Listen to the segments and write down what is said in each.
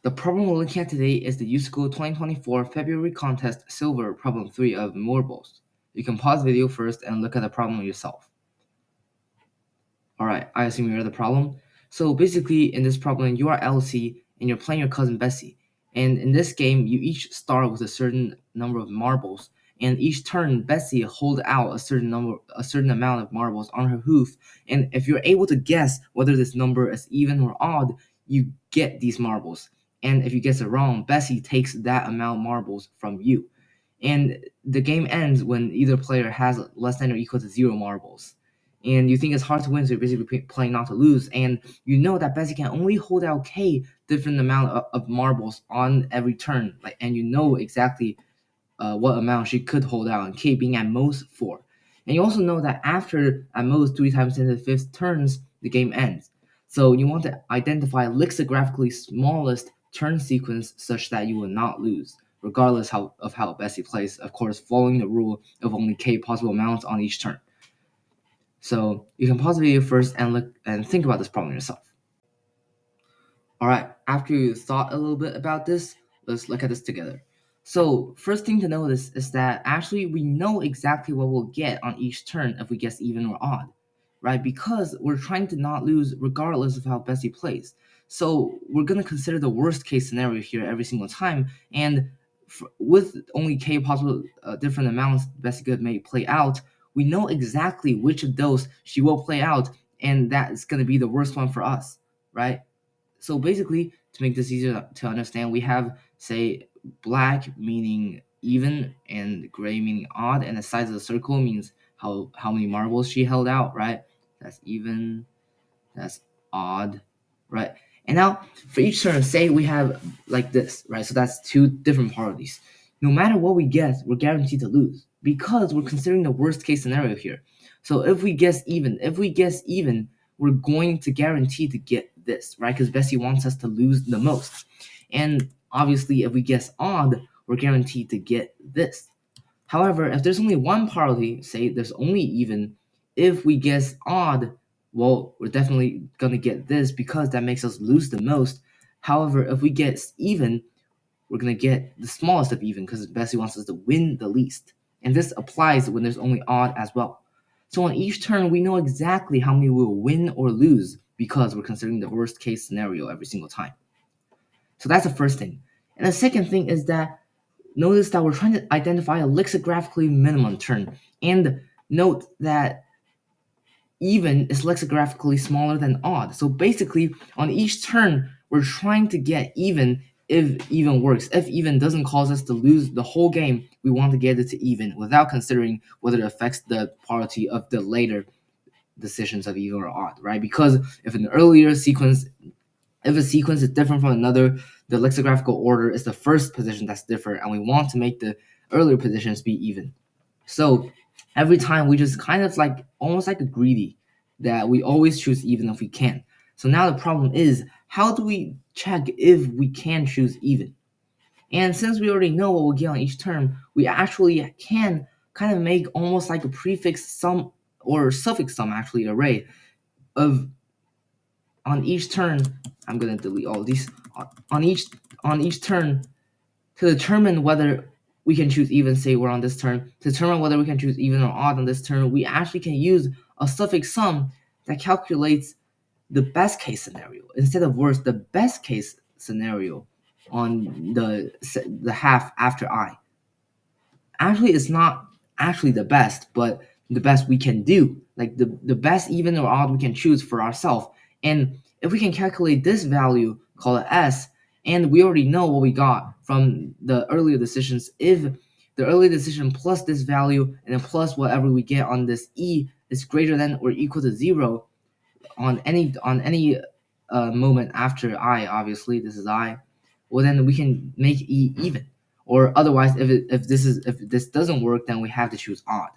The problem we're looking at today is the USACO 2024 February contest silver problem 3 of Moorbles. You can pause the video first and look at the problem yourself. Alright, I assume you read the problem. So basically, in this problem, you are Elsie and you're playing your cousin Bessie. And in this game, you each start with a certain number of marbles. And each turn, Bessie hold out a certain amount of marbles on her hoof. And if you're able to guess whether this number is even or odd, you get these marbles. And if you guess it wrong, Bessie takes that amount of marbles from you. And the game ends when either player has less than or equal to 0 marbles. And you think it's hard to win, so you're basically playing not to lose. And you know that Bessie can only hold out K different amount of marbles on every turn, and you know exactly what amount she could hold out, and K being at most 4. And you also know that after at most 3 times 10 to the 5th turns, the game ends. So you want to identify lexicographically smallest turn sequence such that you will not lose, regardless of how Bessie plays, of course, following the rule of only K possible amounts on each turn. So you can pause the video first and look and think about this problem yourself. Alright, after you thought a little bit about this, let's look at this together. So first thing to notice is that actually we know exactly what we'll get on each turn if we guess even or odd, right? Because we're trying to not lose regardless of how Bessie plays. So we're going to consider the worst case scenario here every single time, and with only K possible different amounts Bessie could may play out, we know exactly which of those she will play out, and that's going to be the worst one for us, right? So basically, to make this easier to understand, we have, say, black meaning even and gray meaning odd, and the size of the circle means how many marbles she held out, right? That's even, that's odd, right? And now for each turn, say we have like this, right? So that's 2 different parties. No matter what we guess, we're guaranteed to lose because we're considering the worst case scenario here. So if we guess even, we're going to guarantee to get this, right? Because Bessie wants us to lose the most. And obviously, if we guess odd, we're guaranteed to get this. However, if there's only one party, say there's only even, if we guess odd, well, we're definitely going to get this because that makes us lose the most. However, if we guess even, we're going to get the smallest of even because Bessie wants us to win the least. And this applies when there's only odd as well. So on each turn, we know exactly how many we'll win or lose because we're considering the worst case scenario every single time. So that's the first thing. And the second thing is that notice that we're trying to identify a lexicographically minimum turn. And note that even is lexicographically smaller than odd. So basically, on each turn, we're trying to get even if even works. If even doesn't cause us to lose the whole game, we want to get it to even without considering whether it affects the quality of the later decisions of even or odd, right? Because if an earlier sequence, if a sequence is different from another, the lexicographical order is the first position that's different, and we want to make the earlier positions be even. So every time we just kind of like almost like a greedy that we always choose even if we can. So now the problem is, how do we check if we can choose even? And since we already know what we'll get on each term, we actually can kind of make almost like a prefix sum or suffix sum actually array of on each turn. I'm gonna delete all of these on each turn to determine whether we can choose even. Say we're on this turn, to determine whether we can choose even or odd on this turn, we actually can use a suffix sum that calculates the best case scenario instead of worst, the best case scenario on the half after I. Actually, it's not actually the best, but the best we can do, like the best even or odd we can choose for ourselves. And if we can calculate this value, call it S, and we already know what we got from the earlier decisions, if the earlier decision plus this value and then plus whatever we get on this E is greater than or equal to 0 on any moment after I, obviously this is I, well then we can make E even. Or otherwise, if this doesn't work, then we have to choose odd,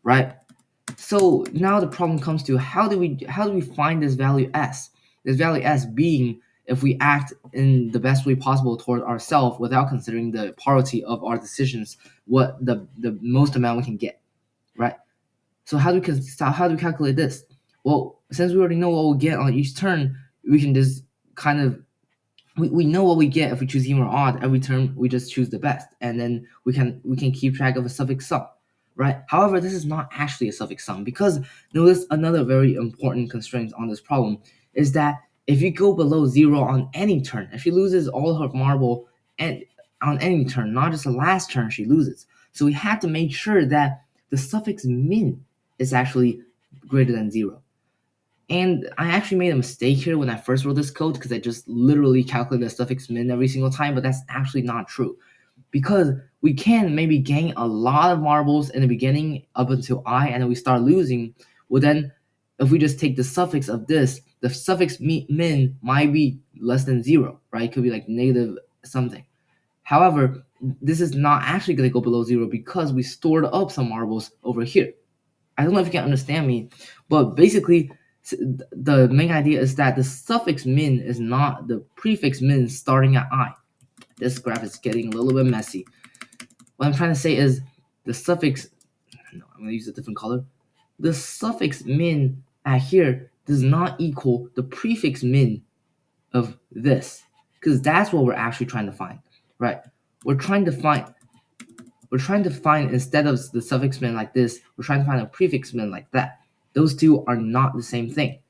right? So now the problem comes to how do we find this value S? This value S being if we act in the best way possible toward ourselves without considering the priority of our decisions, what the most amount we can get, right? So how do we calculate this? Well, since we already know what we'll get on each turn, we can just kind of we know what we get if we choose even or odd. Every term we just choose the best, and then we can keep track of a suffix sum, right? However, this is not actually a suffix sum, because notice another very important constraint on this problem is that if you go below zero on any turn, if she loses all her marble and on any turn, not just the last turn she loses, so we have to make sure that the suffix min is actually greater than zero. And I actually made a mistake here when I first wrote this code, because I just literally calculated the suffix min every single time, but that's actually not true. Because we can maybe gain a lot of marbles in the beginning up until I, and then we start losing. Well, then if we just take the suffix of this, the suffix min might be less than zero, right? It could be like negative something. However, this is not actually going to go below zero because we stored up some marbles over here. I don't know if you can understand me, but basically, the main idea is that the suffix min is not the prefix min starting at I. This graph is getting a little bit messy. What I'm trying to say is the suffix, no, I'm going to use a different color. The suffix min at here does not equal the prefix min of this, because that's what we're actually trying to find, right? We're trying to find instead of the suffix min like this, we're trying to find a prefix min like that. Those two are not the same thing.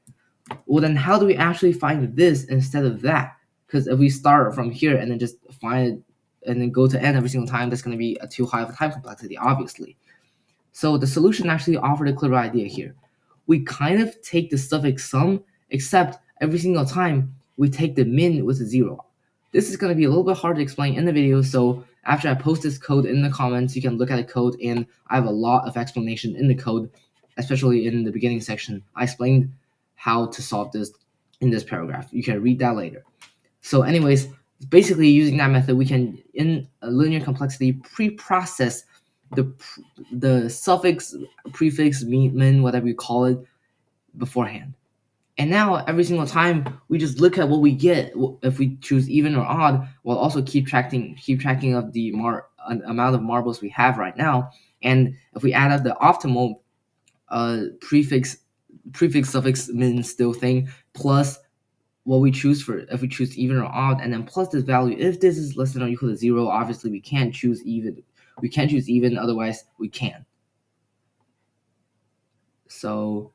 Well, then how do we actually find this instead of that? Because if we start from here and then just find it and then go to n every single time, that's going to be too high of a time complexity, obviously. So the solution actually offered a clever idea here. We kind of take the suffix sum, except every single time we take the min with a zero. This is going to be a little bit hard to explain in the video, so after I post this code in the comments, you can look at the code, and I have a lot of explanation in the code, especially in the beginning section. I explained how to solve this in this paragraph. You can read that later. So anyways, basically using that method, we can, in a linear complexity, pre-process the the suffix, prefix, min, whatever you call it, beforehand. And now every single time we just look at what we get if we choose even or odd, while also keep tracking of the amount of marbles we have right now. And if we add up the optimal prefix suffix min still thing plus what we choose for, if we choose even or odd, and then plus this value, if this is less than or equal to zero, obviously we can't choose even. We can't choose even, otherwise we can. So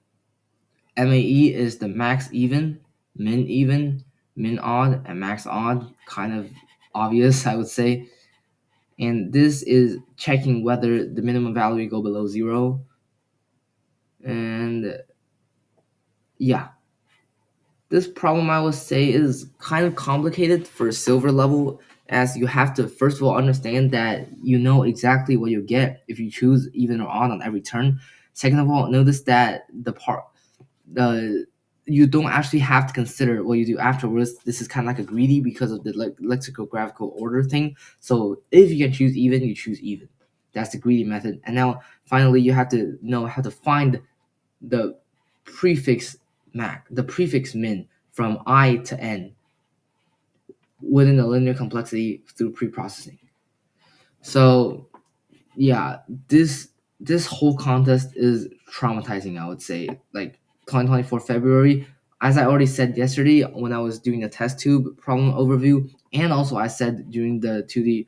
MAE is the max even, min odd, and max odd. Kind of obvious, I would say. And this is checking whether the minimum value go below zero. And yeah, this problem, I would say, is kind of complicated for silver level, as you have to first of all understand that you know exactly what you get if you choose even or odd on every turn. Second of all, notice that the you don't actually have to consider what you do afterwards. This is kind of like a greedy because of the lexicographical order thing. So if you can choose even, you choose even. That's the greedy method. And now finally, you have to know how to find the prefix the prefix min from I to n within the linear complexity through pre-processing. So yeah, this whole contest is traumatizing, I would say. Like 2024 February, as I already said yesterday when I was doing the test tube problem overview, and also I said during the 2D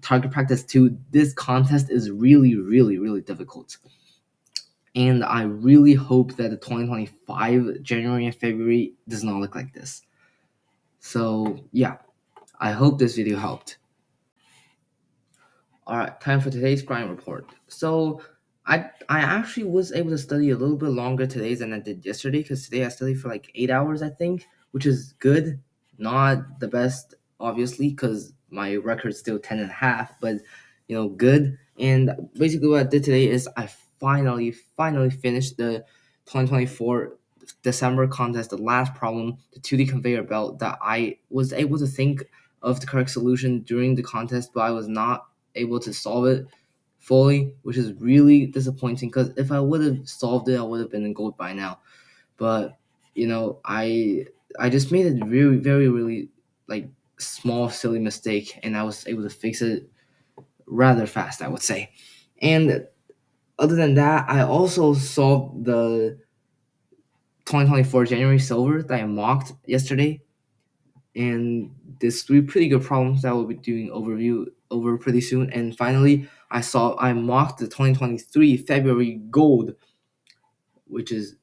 target practice 2, this contest is really, really, really difficult. And I really hope that the 2025 January and February does not look like this. So yeah, I hope this video helped. All right, time for today's grind report. So I actually was able to study a little bit longer today than I did yesterday, because today I studied for like 8 hours, I think, which is good. Not the best, obviously, because my record's still 10 and a half, but good. And basically what I did today is I finally finished the 2024 December contest, the last problem, the 2D conveyor belt, that I was able to think of the correct solution during the contest, but I was not able to solve it fully, which is really disappointing, because if I would have solved it, I would have been in gold by now. But I just made a really, very, really like small silly mistake, and I was able to fix it rather fast, I would say. And other than that, I also solved the 2024 January silver that I mocked yesterday. and there's three pretty good problems that we'll be doing overview over pretty soon. And finally, I mocked the 2023 February Gold, which is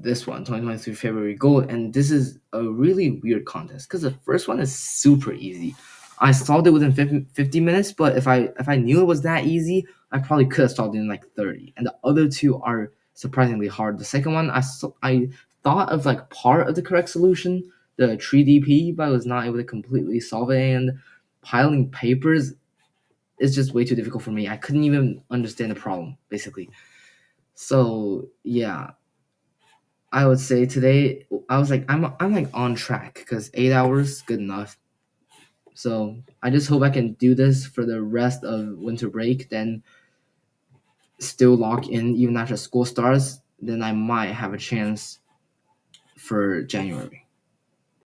this one, 2023 February Gold, and this is a really weird contest because the first one is super easy. I solved it within 50 minutes, but if I knew it was that easy, I probably could have solved it in like 30. And the other two are surprisingly hard. The second one, I thought of like part of the correct solution, the 3DP, but I was not able to completely solve it. And piling papers is just way too difficult for me. I couldn't even understand the problem, basically. So yeah, I would say today I was like I'm like on track because 8 hours good enough. So I just hope I can do this for the rest of winter break. Then still lock in even after school starts. Then I might have a chance for January.